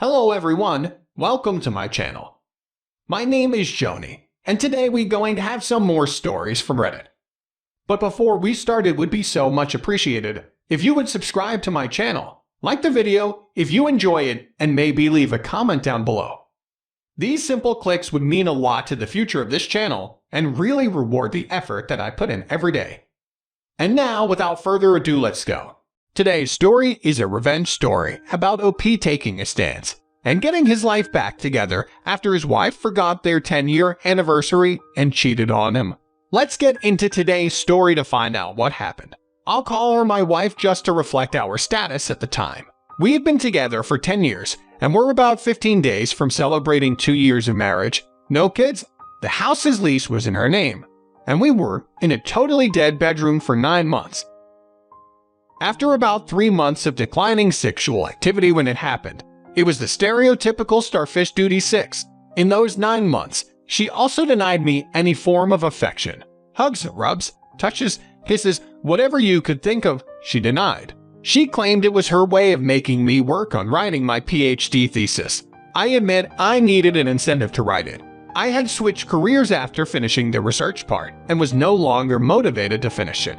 Hello everyone, welcome to my channel. My name is Xony, and today we're going to have some more stories from Reddit. But before we start, it would be so much appreciated if you would subscribe to my channel, like the video if you enjoy it, and maybe leave a comment down below. These simple clicks would mean a lot to the future of this channel and really reward the effort that I put in every day. And now, without further ado, let's go. Today's story is a revenge story about OP taking a stance and getting his life back together after his wife forgot their 10-year anniversary and cheated on him. Let's get into today's story to find out what happened. I'll call her my wife just to reflect our status at the time. We had been together for 10 years and we're about 15 days from celebrating 2 years of marriage. No kids, the house's lease was in her name, and we were in a totally dead bedroom for 9 months. After about 3 months of declining sexual activity when it happened, it was the stereotypical starfish duty 6. In those 9 months, she also denied me any form of affection. Hugs, rubs, touches, kisses, whatever you could think of, she denied. She claimed it was her way of making me work on writing my PhD thesis. I admit I needed an incentive to write it. I had switched careers after finishing the research part and was no longer motivated to finish it.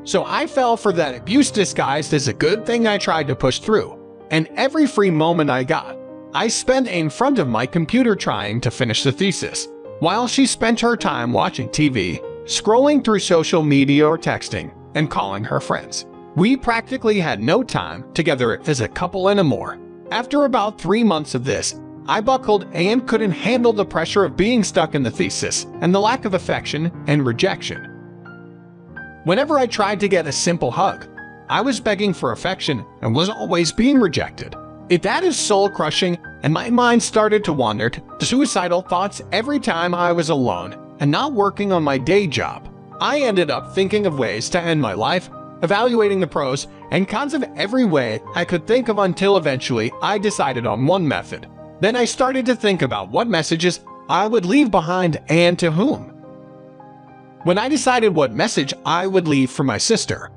So I fell for that abuse disguised as a good thing. I tried to push through, and every free moment I got, I spent in front of my computer trying to finish the thesis, while she spent her time watching TV, scrolling through social media or texting, and calling her friends. We practically had no time together as a couple anymore. After about 3 months of this, I buckled and couldn't handle the pressure of being stuck in the thesis and the lack of affection and rejection. Whenever I tried to get a simple hug, I was begging for affection and was always being rejected. That is soul-crushing, and my mind started to wander to suicidal thoughts every time I was alone and not working on my day job. I ended up thinking of ways to end my life, evaluating the pros and cons of every way I could think of until eventually I decided on one method. Then I started to think about what messages I would leave behind and to whom. When I decided what message I would leave for my sister,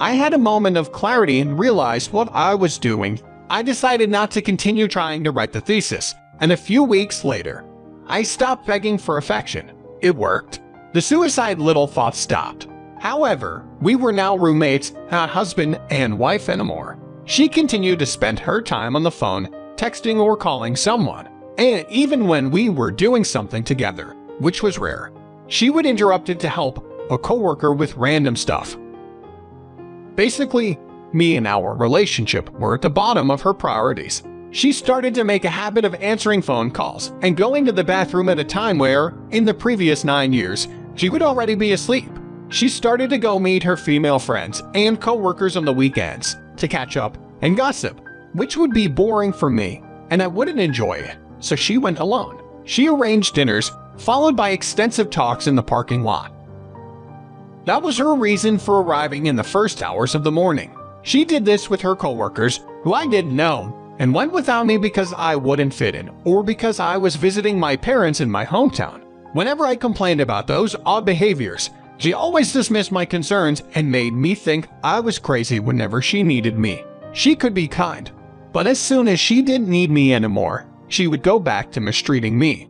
I had a moment of clarity and realized what I was doing. I decided not to continue trying to write the thesis, and a few weeks later, I stopped begging for affection. It worked. The suicide little thought stopped. However, we were now roommates, not husband and wife anymore. She continued to spend her time on the phone, texting or calling someone, and even when we were doing something together, which was rare, she would interrupt it to help a coworker with random stuff. Basically, me and our relationship were at the bottom of her priorities. She started to make a habit of answering phone calls and going to the bathroom at a time where, in the previous 9 years, she would already be asleep. She started to go meet her female friends and coworkers on the weekends to catch up and gossip, which would be boring for me, and I wouldn't enjoy it, so she went alone. She arranged dinners, followed by extensive talks in the parking lot. That was her reason for arriving in the first hours of the morning. She did this with her coworkers, who I didn't know, and went without me because I wouldn't fit in, or because I was visiting my parents in my hometown. Whenever I complained about those odd behaviors, she always dismissed my concerns and made me think I was crazy whenever she needed me. She could be kind, but as soon as she didn't need me anymore, she would go back to mistreating me.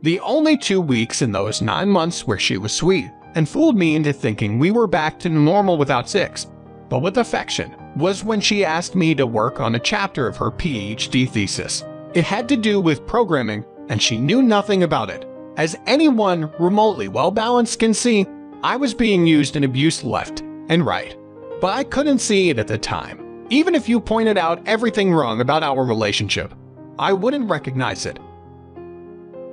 The only 2 weeks in those 9 months where she was sweet and fooled me into thinking we were back to normal without sex, but with affection, was when she asked me to work on a chapter of her PhD thesis. It had to do with programming, and she knew nothing about it. As anyone remotely well-balanced can see, I was being used and abused left and right, but I couldn't see it at the time. Even if you pointed out everything wrong about our relationship, I wouldn't recognize it.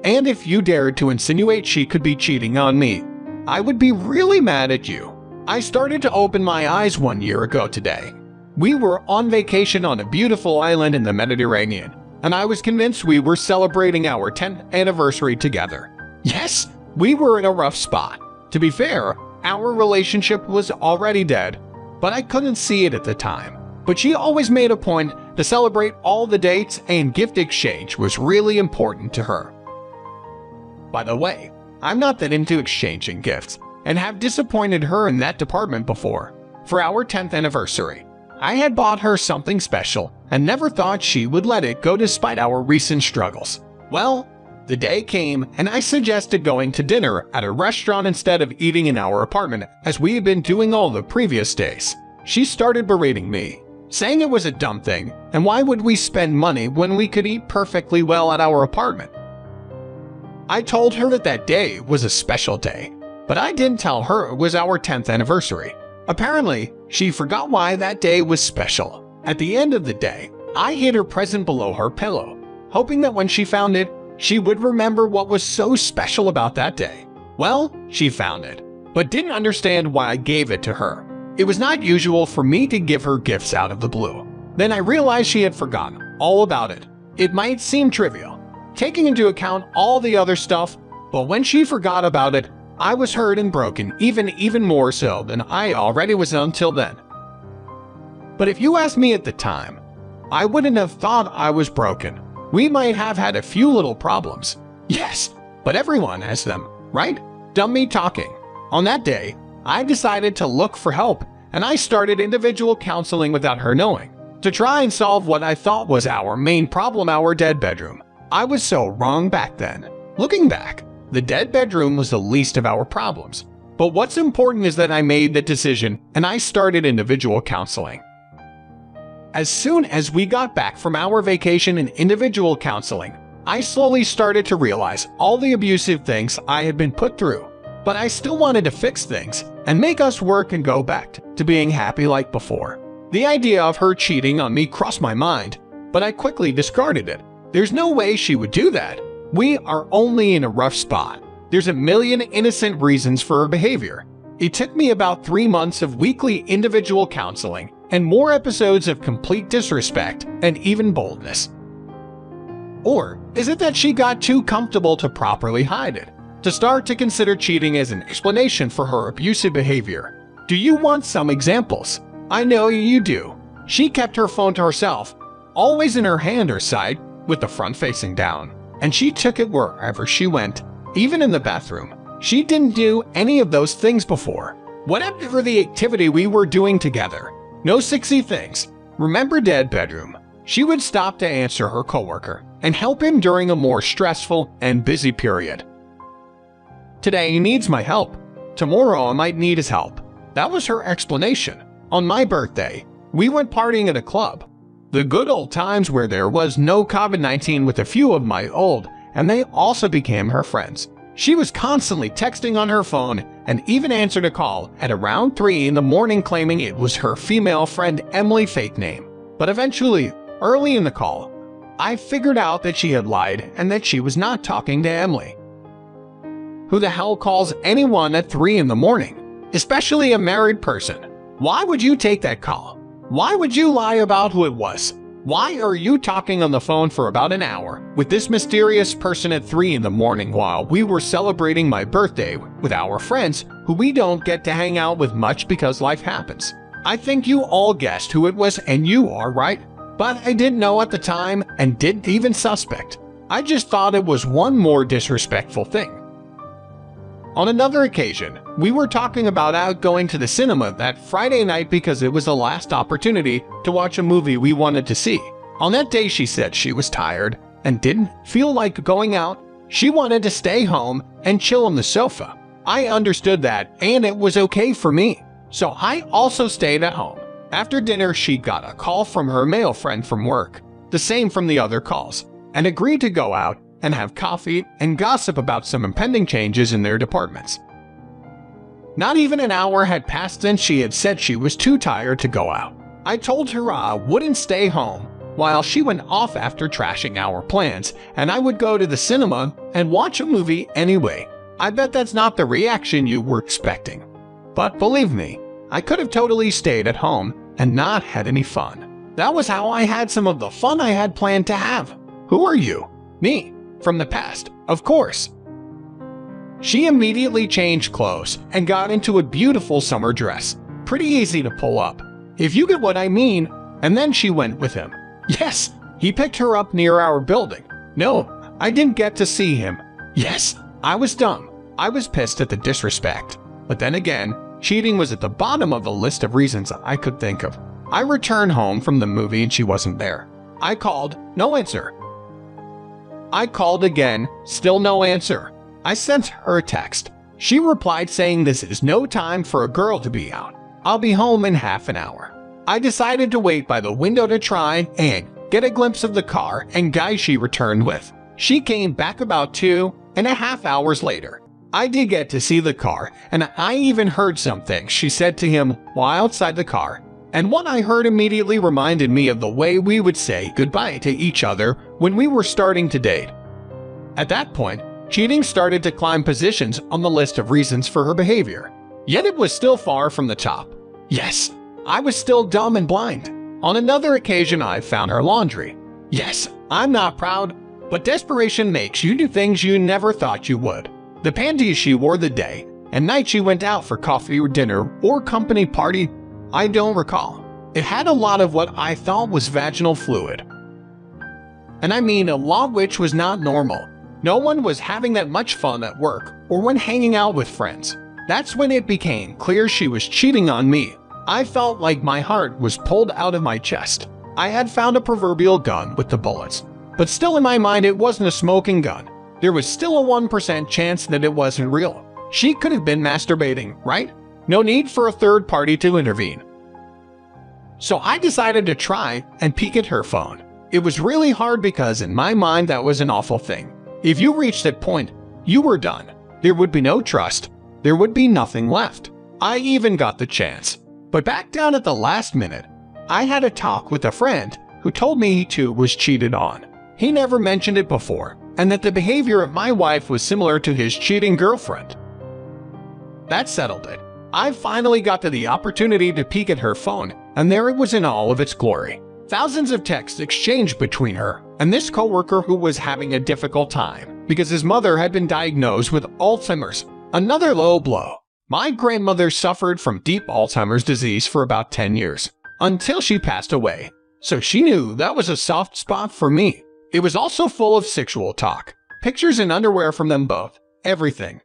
And if you dared to insinuate she could be cheating on me, I would be really mad at you. I started to open my eyes 1 year ago today. We were on vacation on a beautiful island in the Mediterranean, and I was convinced we were celebrating our 10th anniversary together. Yes, we were in a rough spot. To be fair, our relationship was already dead, but I couldn't see it at the time. But she always made a point to celebrate all the dates, and gift exchange was really important to her. By the way, I'm not that into exchanging gifts, and have disappointed her in that department before. For our 10th anniversary, I had bought her something special and never thought she would let it go despite our recent struggles. Well, the day came and I suggested going to dinner at a restaurant instead of eating in our apartment as we had been doing all the previous days. She started berating me, saying it was a dumb thing and why would we spend money when we could eat perfectly well at our apartment. I told her that that day was a special day, but I didn't tell her it was our 10th anniversary. Apparently, she forgot why that day was special. At the end of the day, I hid her present below her pillow, hoping that when she found it, she would remember what was so special about that day. Well, she found it, but didn't understand why I gave it to her. It was not usual for me to give her gifts out of the blue. Then I realized she had forgotten all about it. It might seem trivial, taking into account all the other stuff, but when she forgot about it, I was hurt and broken, even more so than I already was until then. But if you asked me at the time, I wouldn't have thought I was broken. We might have had a few little problems. Yes, but everyone has them, right? Dumb me talking. On that day, I decided to look for help, and I started individual counseling without her knowing, to try and solve what I thought was our main problem, our dead bedroom. I was so wrong back then. Looking back, the dead bedroom was the least of our problems. But what's important is that I made the decision and I started individual counseling. As soon as we got back from our vacation in individual counseling, I slowly started to realize all the abusive things I had been put through. But I still wanted to fix things and make us work and go back to being happy like before. The idea of her cheating on me crossed my mind, but I quickly discarded it. There's no way she would do that. We are only in a rough spot. There's a million innocent reasons for her behavior. It took me about 3 months of weekly individual counseling and more episodes of complete disrespect and even boldness. Or is it that she got too comfortable to properly hide it, to start to consider cheating as an explanation for her abusive behavior? Do you want some examples? I know you do. She kept her phone to herself, always in her hand or side, with the front facing down. And she took it wherever she went, even in the bathroom. She didn't do any of those things before. Whatever the activity we were doing together, no sexy things. Remember dead bedroom? She would stop to answer her coworker and help him during a more stressful and busy period. Today he needs my help. Tomorrow I might need his help. That was her explanation. On my birthday, we went partying at a club. The good old times where there was no COVID-19 with a few of my old, and they also became her friends. She was constantly texting on her phone and even answered a call at around 3 in the morning claiming it was her female friend Emily fake name. But eventually, early in the call, I figured out that she had lied and that she was not talking to Emily. Who the hell calls anyone at 3 in the morning? Especially a married person. Why would you take that call? Why would you lie about who it was? Why are you talking on the phone for about an hour with this mysterious person at 3 in the morning while we were celebrating my birthday with our friends who we don't get to hang out with much because life happens? I think you all guessed who it was and you are right. But I didn't know at the time and didn't even suspect. I just thought it was one more disrespectful thing. On another occasion, we were talking about going to the cinema that Friday night because it was the last opportunity to watch a movie we wanted to see. On that day, she said she was tired and didn't feel like going out. She wanted to stay home and chill on the sofa. I understood that, and it was okay for me. So I also stayed at home. After dinner, she got a call from her male friend from work, the same from the other calls, and agreed to go out and have coffee and gossip about some impending changes in their departments. Not even an hour had passed since she had said she was too tired to go out. I told her I wouldn't stay home while she went off after trashing our plans, and I would go to the cinema and watch a movie anyway. I bet that's not the reaction you were expecting. But believe me, I could have totally stayed at home and not had any fun. That was how I had some of the fun I had planned to have. Who are you? Me. From the past, of course. She immediately changed clothes and got into a beautiful summer dress. Pretty easy to pull up, if you get what I mean. And then she went with him. Yes, he picked her up near our building. No, I didn't get to see him. Yes, I was dumb. I was pissed at the disrespect. But then again, cheating was at the bottom of the list of reasons I could think of. I returned home from the movie and she wasn't there. I called, no answer. I called again, still no answer. I sent her a text. She replied saying this is no time for a girl to be out. I'll be home in half an hour. I decided to wait by the window to try and get a glimpse of the car and guy she returned with. She came back about 2.5 hours later. I did get to see the car, and I even heard something she said to him while outside the car. And what I heard immediately reminded me of the way we would say goodbye to each other when we were starting to date. At that point, cheating started to climb positions on the list of reasons for her behavior. Yet it was still far from the top. Yes, I was still dumb and blind. On another occasion, I found her laundry. Yes, I'm not proud, but desperation makes you do things you never thought you would. The panties she wore the day and night she went out for coffee or dinner or company party, I don't recall. It had a lot of what I thought was vaginal fluid. And I mean a lot which was not normal. No one was having that much fun at work or when hanging out with friends. That's when it became clear she was cheating on me. I felt like my heart was pulled out of my chest. I had found a proverbial gun with the bullets, but still in my mind it wasn't a smoking gun. There was still a 1% chance that it wasn't real. She could have been masturbating, right? No need for a third party to intervene. So I decided to try and peek at her phone. It was really hard because in my mind that was an awful thing. If you reached that point, you were done. There would be no trust. There would be nothing left. I even got the chance. But back down at the last minute, I had a talk with a friend who told me he too was cheated on. He never mentioned it before, and that the behavior of my wife was similar to his cheating girlfriend. That settled it. I finally got to the opportunity to peek at her phone, and there it was in all of its glory. Thousands of texts exchanged between her and this coworker who was having a difficult time because his mother had been diagnosed with Alzheimer's. Another low blow. My grandmother suffered from deep Alzheimer's disease for about 10 years, until she passed away, so she knew that was a soft spot for me. It was also full of sexual talk, pictures in underwear from them both, everything.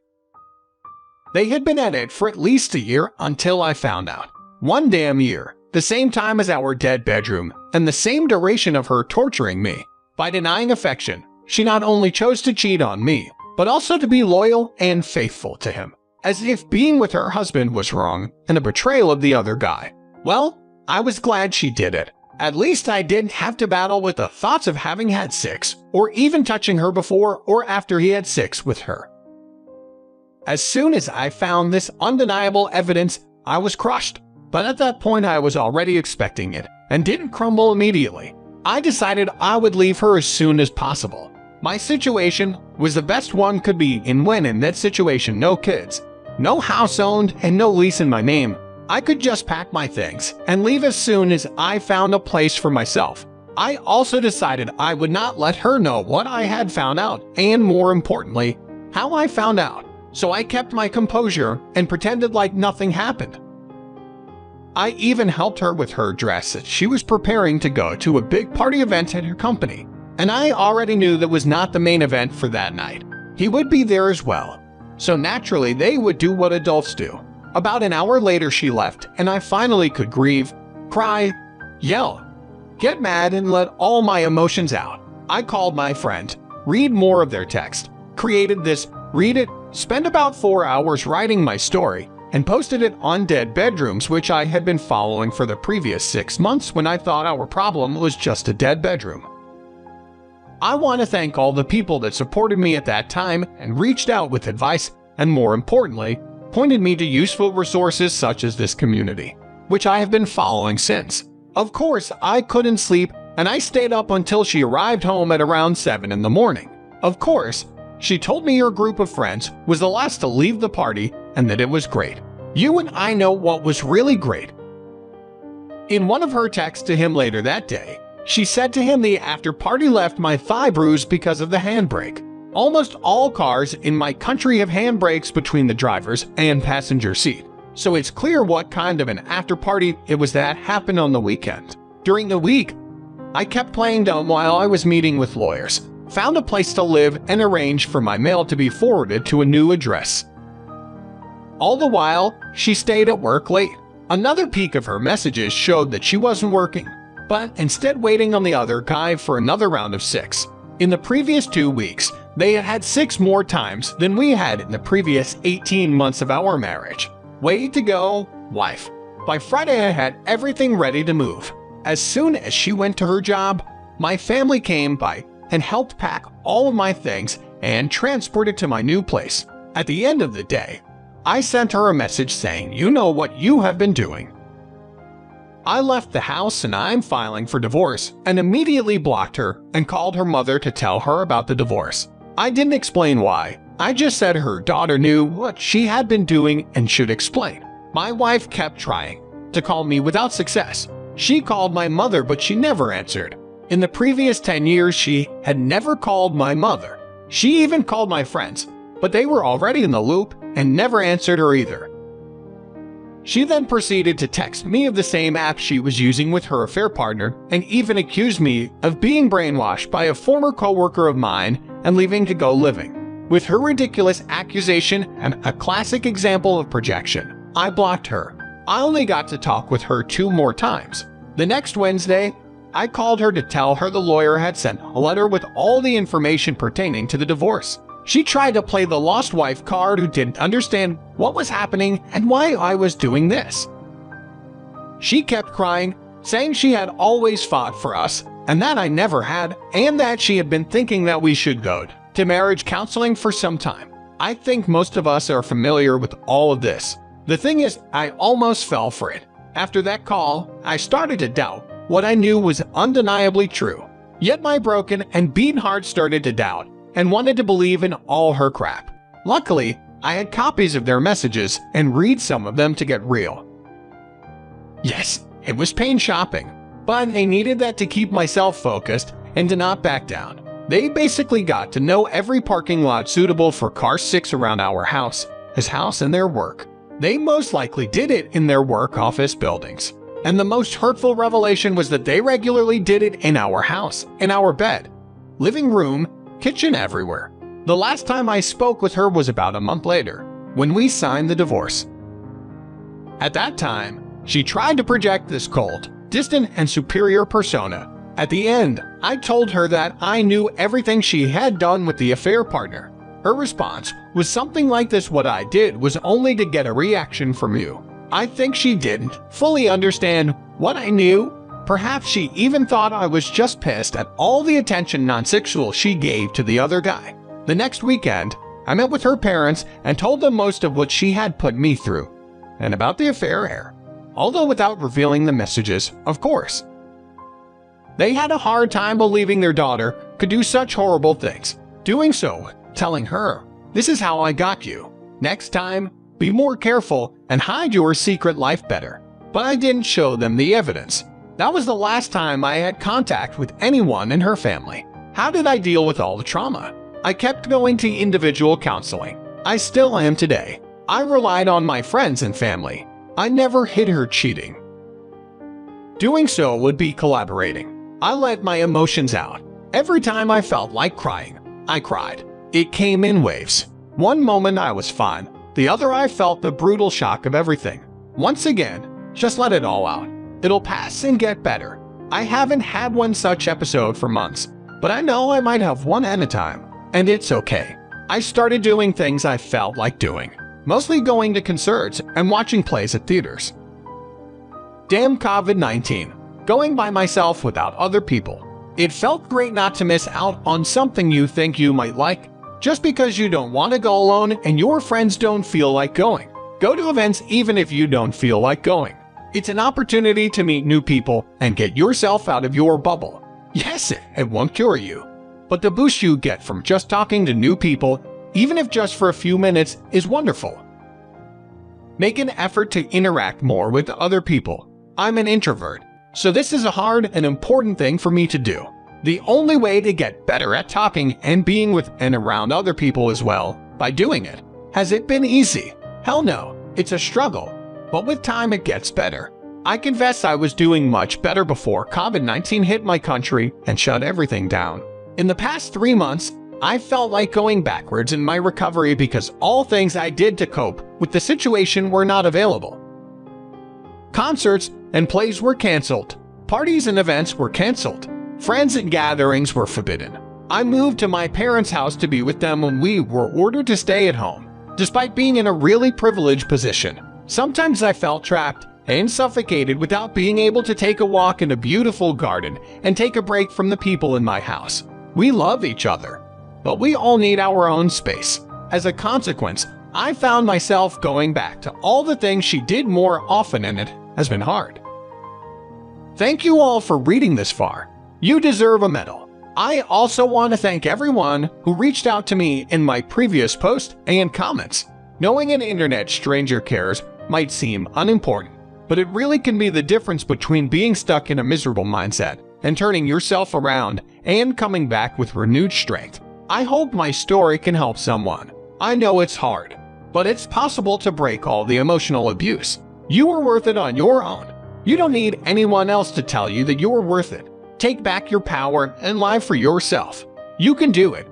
They had been at it for at least a year until I found out. 1 damn year, the same time as our dead bedroom, and the same duration of her torturing me. By denying affection, she not only chose to cheat on me, but also to be loyal and faithful to him. As if being with her husband was wrong and a betrayal of the other guy. Well, I was glad she did it. At least I didn't have to battle with the thoughts of having had sex, or even touching her before or after he had sex with her. As soon as I found this undeniable evidence, I was crushed. But at that point I was already expecting it, and didn't crumble immediately. I decided I would leave her as soon as possible. My situation was the best one could be in when in that situation no kids, no house owned, and no lease in my name. I could just pack my things and leave as soon as I found a place for myself. I also decided I would not let her know what I had found out, and more importantly, how I found out. So I kept my composure and pretended like nothing happened. I even helped her with her dress as she was preparing to go to a big party event at her company, and I already knew that was not the main event for that night. He would be there as well. So naturally, they would do what adults do. About an hour later, she left, and I finally could grieve, cry, yell, get mad, and let all my emotions out. I called my friend, read more of their text, created this, read it, spent about 4 hours writing my story, and posted it on Dead Bedrooms, which I had been following for the previous 6 months when I thought our problem was just a dead bedroom. I want to thank all the people that supported me at that time and reached out with advice, and more importantly, pointed me to useful resources such as this community, which I have been following since. Of course, I couldn't sleep, and I stayed up until she arrived home at around 7 in the morning. Of course, she told me her group of friends was the last to leave the party and that it was great. You and I know what was really great. In one of her texts to him later that day, she said to him the after party left my thigh bruised because of the handbrake. Almost all cars in my country have handbrakes between the driver's and passenger seat, so it's clear what kind of an after party it was that happened on the weekend. During the week, I kept playing dumb while I was meeting with lawyers, found a place to live, and arranged for my mail to be forwarded to a new address. All the while, she stayed at work late. Another peek of her messages showed that she wasn't working, but instead waiting on the other guy for another round of 6. In the previous 2 weeks, they had had 6 more times than we had in the previous 18 months of our marriage. Way to go, wife. By Friday, I had everything ready to move. As soon as she went to her job, my family came by and helped pack all of my things and transport it to my new place. At the end of the day, I sent her a message saying, "You know what you have been doing." I left the house and I'm filing for divorce and immediately blocked her and called her mother to tell her about the divorce. I didn't explain why. I just said her daughter knew what she had been doing and should explain. My wife kept trying to call me without success. She called my mother, but she never answered. In the previous 10 years, she had never called my mother. She even called my friends, but they were already in the loop and never answered her either. She then proceeded to text me of the same app she was using with her affair partner and even accused me of being brainwashed by a former coworker of mine and leaving to go living. With her ridiculous accusation and a classic example of projection, I blocked her. I only got to talk with her 2 more times. The next Wednesday, I called her to tell her the lawyer had sent a letter with all the information pertaining to the divorce. She tried to play the lost wife card who didn't understand what was happening and why I was doing this. She kept crying, saying she had always fought for us and that I never had, and that she had been thinking that we should go to marriage counseling for some time. I think most of us are familiar with all of this. The thing is, I almost fell for it. After that call, I started to doubt what I knew was undeniably true. Yet my broken and beaten heart started to doubt and wanted to believe in all her crap. Luckily, I had copies of their messages and read some of them to get real. Yes, it was pain shopping, but I needed that to keep myself focused and to not back down. They basically got to know every parking lot suitable for car 6 around our house, his house, and their work. They most likely did it in their work office buildings. And the most hurtful revelation was that they regularly did it in our house, in our bed, living room, kitchen, everywhere. The last time I spoke with her was about a month later, when we signed the divorce. At that time, she tried to project this cold, distant, and superior persona. At the end, I told her that I knew everything she had done with the affair partner. Her response was something like this: "What I did was only to get a reaction from you." I think she didn't fully understand what I knew. Perhaps she even thought I was just pissed at all the attention non-sexual she gave to the other guy. The next weekend, I met with her parents and told them most of what she had put me through, and about the affair, although without revealing the messages, of course. They had a hard time believing their daughter could do such horrible things. Doing so, telling her, "This is how I got you. Next time, be more careful and hide your secret life better." But I didn't show them the evidence. That was the last time I had contact with anyone in her family. How did I deal with all the trauma? I kept going to individual counseling. I still am today. I relied on my friends and family. I never hid her cheating. Doing so would be collaborating. I let my emotions out. Every time I felt like crying, I cried. It came in waves. One moment I was fine. The other I felt the brutal shock of everything. Once again, just let it all out. It'll pass and get better. I haven't had one such episode for months, but I know I might have one at a time, and it's okay. I started doing things I felt like doing, mostly going to concerts and watching plays at theaters. Damn COVID-19, going by myself without other people. It felt great not to miss out on something you think you might like, just because you don't want to go alone and your friends don't feel like going. Go to events even if you don't feel like going. It's an opportunity to meet new people and get yourself out of your bubble. Yes, it won't cure you, but the boost you get from just talking to new people, even if just for a few minutes, is wonderful. Make an effort to interact more with other people. I'm an introvert, so this is a hard and important thing for me to do. The only way to get better at talking and being with and around other people as well, by doing it. Has it been easy? Hell no, it's a struggle, but with time it gets better. I confess I was doing much better before COVID-19 hit my country and shut everything down. In the past 3 months, I felt like going backwards in my recovery because all things I did to cope with the situation were not available. Concerts and plays were canceled. Parties and events were canceled. Friends and gatherings were forbidden. I moved to my parents' house to be with them when we were ordered to stay at home. Despite being in a really privileged position, sometimes I felt trapped and suffocated without being able to take a walk in a beautiful garden and take a break from the people in my house. We love each other, but we all need our own space. As a consequence, I found myself going back to all the things she did more often, and it has been hard. Thank you all for reading this far. You deserve a medal. I also want to thank everyone who reached out to me in my previous post and comments. Knowing an internet stranger cares might seem unimportant, but it really can be the difference between being stuck in a miserable mindset and turning yourself around and coming back with renewed strength. I hope my story can help someone. I know it's hard, but it's possible to break all the emotional abuse. You are worth it on your own. You don't need anyone else to tell you that you are worth it. Take back your power and live for yourself. You can do it.